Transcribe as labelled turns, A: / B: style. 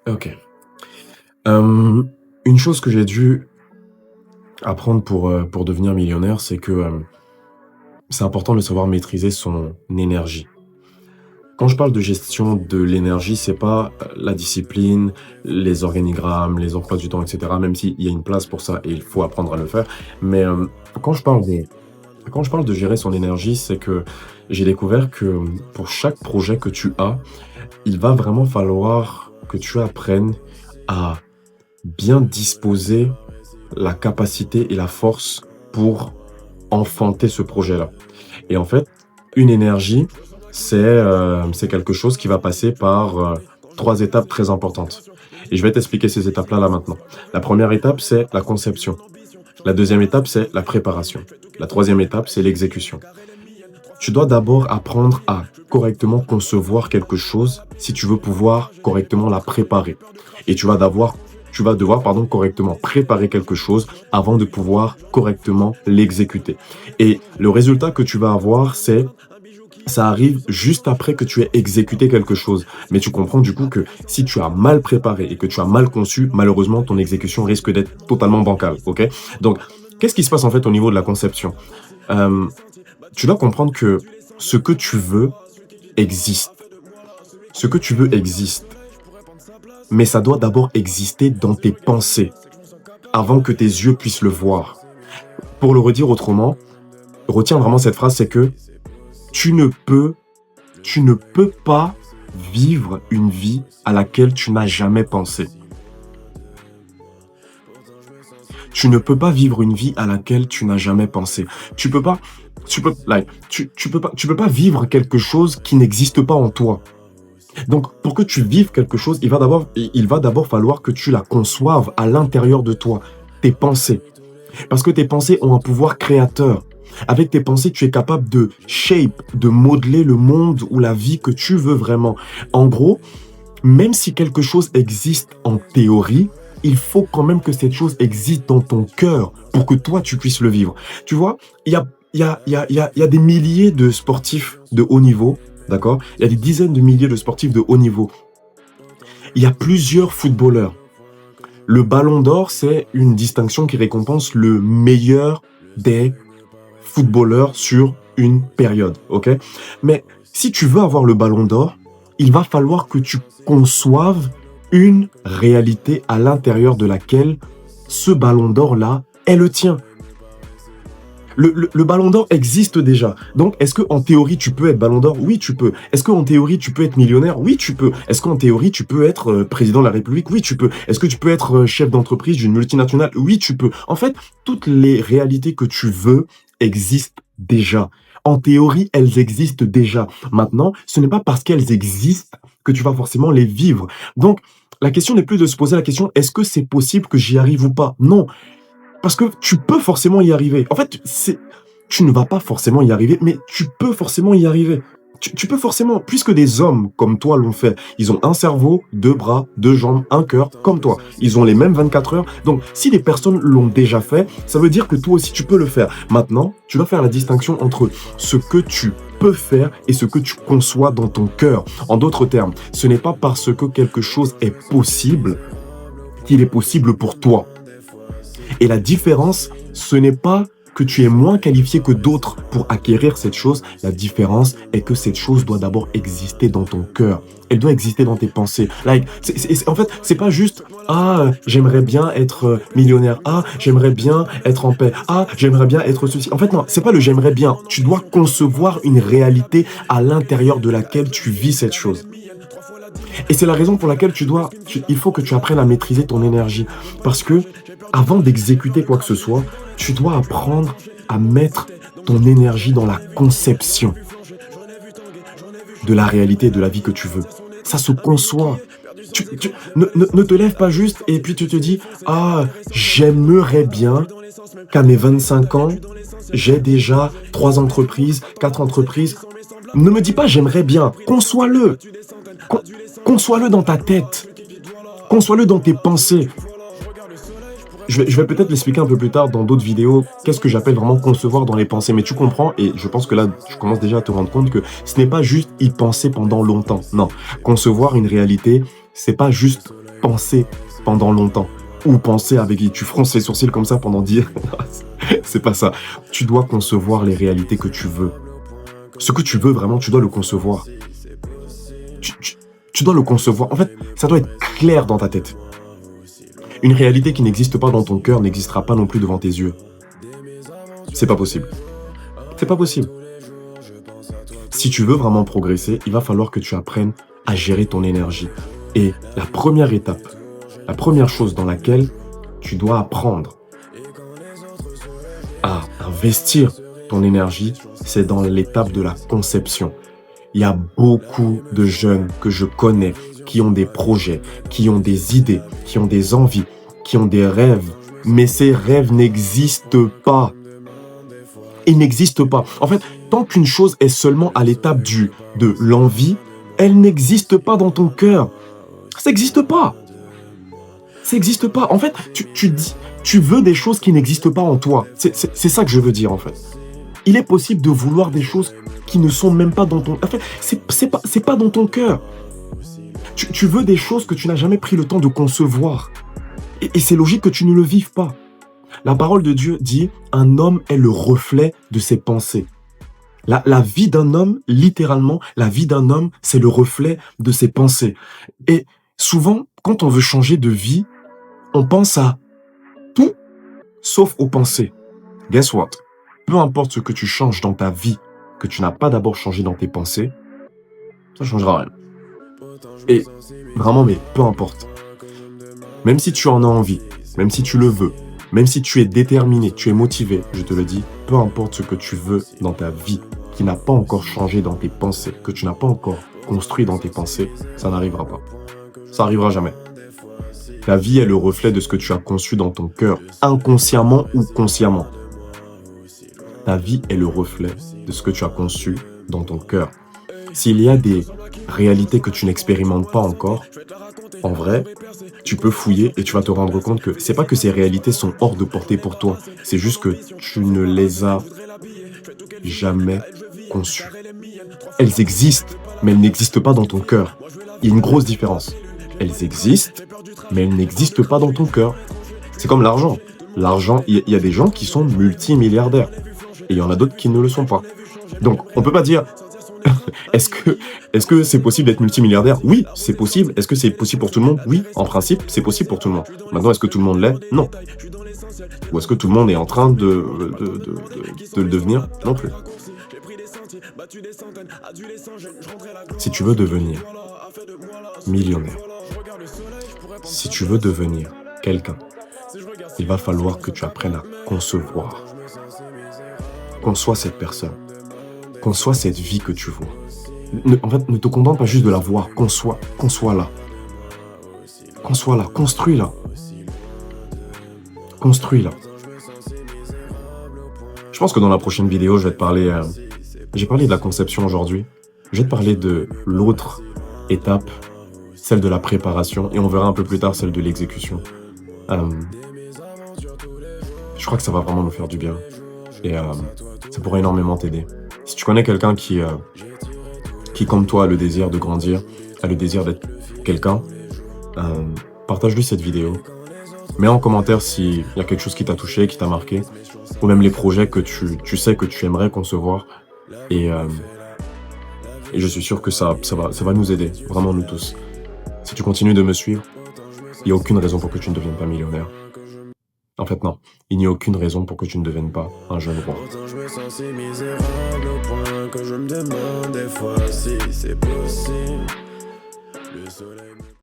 A: OK. Hem, une chose que j'ai dû apprendre pour devenir millionnaire, c'est que, c'est important de savoir maîtriser son énergie. Quand je parle de gestion de l'énergie, c'est pas, la discipline, les organigrammes, les emplois du temps et cetera, même s'il y a une place pour ça et il faut apprendre à le faire. Mais, quand je parle de quand je parle de gérer son énergie, c'est que j'ai découvert que, pour chaque projet que tu as, il va vraiment falloir que tu apprennes à bien disposer la capacité et la force pour enfanter ce projet-là. Et en fait, une énergie, c'est quelque chose qui va passer par, 3 étapes très importantes. Et je vais t'expliquer ces étapes-là, là, maintenant. La première étape, c'est la conception. La deuxième étape, c'est la préparation. La troisième étape, c'est l'exécution. Tu dois d'abord apprendre à correctement concevoir quelque chose si tu veux pouvoir correctement la préparer. Et tu vas devoir, pardon, correctement préparer quelque chose avant de pouvoir correctement l'exécuter. Et le résultat que tu vas avoir, ça arrive juste après que tu aies exécuté quelque chose. Mais tu comprends du coup que si tu as mal préparé et que tu as mal conçu, malheureusement, ton exécution risque d'être totalement bancale, ok? Donc, qu'est-ce qui se passe en fait au niveau de la conception? Euh, Tu dois comprendre que ce que tu veux existe. Ce que tu veux existe. Mais ça doit d'abord exister dans tes pensées avant que tes yeux puissent le voir. Pour le redire autrement, retiens vraiment cette phrase, c'est que tu ne peux, tu ne peux pas vivre une vie à laquelle tu n'as jamais pensé. Tu ne peux pas vivre une vie à laquelle tu n'as jamais pensé. Tu peux pas, tu peux pas vivre quelque chose qui n'existe pas en toi. Donc, pour que tu vives quelque chose, il va d'abord falloir que tu la conçoives à l'intérieur de toi, tes pensées. Parce que tes pensées ont un pouvoir créateur. Avec tes pensées, tu es capable de shape, de modeler le monde ou la vie que tu veux vraiment. En gros, même si quelque chose existe en théorie, il faut quand même que cette chose existe dans ton cœur pour que toi, tu puisses le vivre. Tu vois, il y a des milliers de sportifs de haut niveau, d'accord? Il y a des dizaines de milliers de sportifs de haut niveau. Il y a plusieurs footballeurs. Le ballon d'or, c'est une distinction qui récompense le meilleur des footballeurs sur une période, ok? Mais si tu veux avoir le ballon d'or, il va falloir que tu conçoives une réalité à l'intérieur de laquelle ce ballon d'or-là est le tien. Le ballon d'or existe déjà. Donc, est-ce qu'en théorie, tu peux être ballon d'or? Oui, tu peux. Est-ce qu'en théorie, tu peux être millionnaire? Oui, tu peux. Est-ce qu'en théorie, tu peux être président de la République? Oui, tu peux. Est-ce que tu peux être chef d'entreprise d'une multinationale? Oui, tu peux. En fait, toutes les réalités que tu veux existent déjà. En théorie, elles existent déjà. Maintenant, ce n'est pas parce qu'elles existent que tu vas forcément les vivre. Donc, la question n'est plus de se poser la question, est-ce que c'est possible que j'y arrive ou pas? Non, parce que tu peux forcément y arriver. En fait, tu ne vas pas forcément y arriver, mais tu peux forcément y arriver. Tu peux forcément, puisque des hommes comme toi l'ont fait, ils ont un cerveau, deux bras, deux jambes, un cœur, comme toi. Ils ont les mêmes 24 heures. Donc, si des personnes l'ont déjà fait, ça veut dire que toi aussi tu peux le faire. Maintenant, tu dois faire la distinction entre ce que tu peux faire et ce que tu conçois dans ton cœur. En d'autres termes, ce n'est pas parce que quelque chose est possible qu'il est possible pour toi. Et la différence, ce n'est pas que tu es moins qualifié que d'autres pour acquérir cette chose. La différence est que cette chose doit d'abord exister dans ton cœur. Elle doit exister dans tes pensées. En fait, c'est pas juste ah, j'aimerais bien être millionnaire. Ah, j'aimerais bien être en paix. Ah, j'aimerais bien être ceci. En fait, non, c'est pas le j'aimerais bien. Tu dois concevoir une réalité à l'intérieur de laquelle tu vis cette chose. Et c'est la raison pour laquelle il faut que tu apprennes à maîtriser ton énergie. Parce que, avant d'exécuter quoi que ce soit, tu dois apprendre à mettre ton énergie dans la conception de la réalité de la vie que tu veux. Ça se conçoit. Ne te lève pas juste et puis tu te dis, ah, j'aimerais bien qu'à mes 25 ans, j'ai déjà 3 entreprises, 4 entreprises. Ne me dis pas j'aimerais bien, conçois-le. Con- Conçois-le dans ta tête. Conçois-le dans tes pensées. Je vais peut-être l'expliquer un peu plus tard dans d'autres vidéos, qu'est-ce que j'appelle vraiment concevoir dans les pensées. Mais tu comprends, et je pense que là, tu commences déjà à te rendre compte que ce n'est pas juste y penser pendant longtemps. Non, concevoir une réalité, c'est pas juste penser pendant longtemps ou penser avec tu fronces les sourcils comme ça pendant 10 c'est pas ça. Tu dois concevoir les réalités que tu veux. Ce que tu veux vraiment, tu dois le concevoir. Tu tu tu dois le concevoir. En fait, ça doit être clair dans ta tête. Une réalité qui n'existe pas dans ton cœur n'existera pas non plus devant tes yeux. C'est pas possible. C'est pas possible. Si tu veux vraiment progresser, il va falloir que tu apprennes à gérer ton énergie. Et la première étape, la première chose dans laquelle tu dois apprendre à investir ton énergie, c'est dans l'étape de la conception. Il y a beaucoup de jeunes que je connais qui ont des projets, qui ont des idées, qui ont des envies, qui ont des rêves, mais ces rêves n'existent pas. Ils n'existent pas. En fait, tant qu'une chose est seulement à l'étape de l'envie, elle n'existe pas dans ton cœur. Ça n'existe pas. Ça n'existe pas. En fait, tu veux des choses qui n'existent pas en toi. C'est ça que je veux dire, en fait. Il est possible de vouloir des choses qui ne sont même pas dans ton... En fait, c'est pas dans ton cœur. Tu veux des choses que tu n'as jamais pris le temps de concevoir. Et c'est logique que tu ne le vives pas. La parole de Dieu dit, un homme est le reflet de ses pensées. La vie d'un homme, littéralement, la vie d'un homme, c'est le reflet de ses pensées. Et souvent, quand on veut changer de vie, on pense à tout, sauf aux pensées. Guess what? Peu importe ce que tu changes dans ta vie, que tu n'as pas d'abord changé dans tes pensées, ça ne changera rien. Et vraiment, mais peu importe. Même si tu en as envie, même si tu le veux, même si tu es déterminé, tu es motivé, je te le dis, peu importe ce que tu veux dans ta vie, qui n'a pas encore changé dans tes pensées, que tu n'as pas encore construit dans tes pensées, ça n'arrivera pas. Ça n'arrivera jamais. Ta vie est le reflet de ce que tu as conçu dans ton cœur, inconsciemment ou consciemment. Ta vie est le reflet de ce que tu as conçu dans ton cœur. S'il y a des réalités que tu n'expérimentes pas encore, en vrai, tu peux fouiller et tu vas te rendre compte que c'est pas que ces réalités sont hors de portée pour toi, c'est juste que tu ne les as jamais conçues. Elles existent, mais elles n'existent pas dans ton cœur. Il y a une grosse différence. Elles existent, mais elles n'existent pas dans ton cœur. C'est comme l'argent. L'argent, il y a des gens qui sont multimilliardaires et il y en a d'autres qui ne le sont pas. Donc, on peut pas dire est-ce que c'est possible d'être multimilliardaire? Oui, c'est possible. Est-ce que c'est possible pour tout le monde? Oui, en principe, c'est possible pour tout le monde. Maintenant, est-ce que tout le monde l'est? Non. Ou est-ce que tout le monde est en train de le devenir? Non plus. Si tu veux devenir millionnaire, si tu veux devenir quelqu'un, il va falloir que tu apprennes à concevoir. Conçois cette personne. Conçois cette vie que tu vois. En fait, ne te contente pas juste de la voir. Conçois-la. Conçois-la. Construis-la. Construis-la. Je pense que dans la prochaine vidéo, je vais te parler... j'ai parlé de la conception aujourd'hui. Je vais te parler de l'autre étape, celle de la préparation, et on verra un peu plus tard celle de l'exécution. Je crois que ça va vraiment nous faire du bien. Et ça pourrait énormément t'aider. Si tu connais quelqu'un qui, comme toi, a le désir de grandir, a le désir d'être quelqu'un, partage-lui cette vidéo. Mets en commentaire s'il y a quelque chose qui t'a touché, qui t'a marqué, ou même les projets que tu sais que tu aimerais concevoir. Et je suis sûr que ça va nous aider, vraiment nous tous. Si tu continues de me suivre, il n'y a aucune raison pour que tu ne deviennes pas millionnaire. En fait, non. Il n'y a aucune raison pour que tu ne deviennes pas un jeune roi.
B: Pourtant, je me sens si misérable au point que je me demande des fois si c'est possible. Le soleil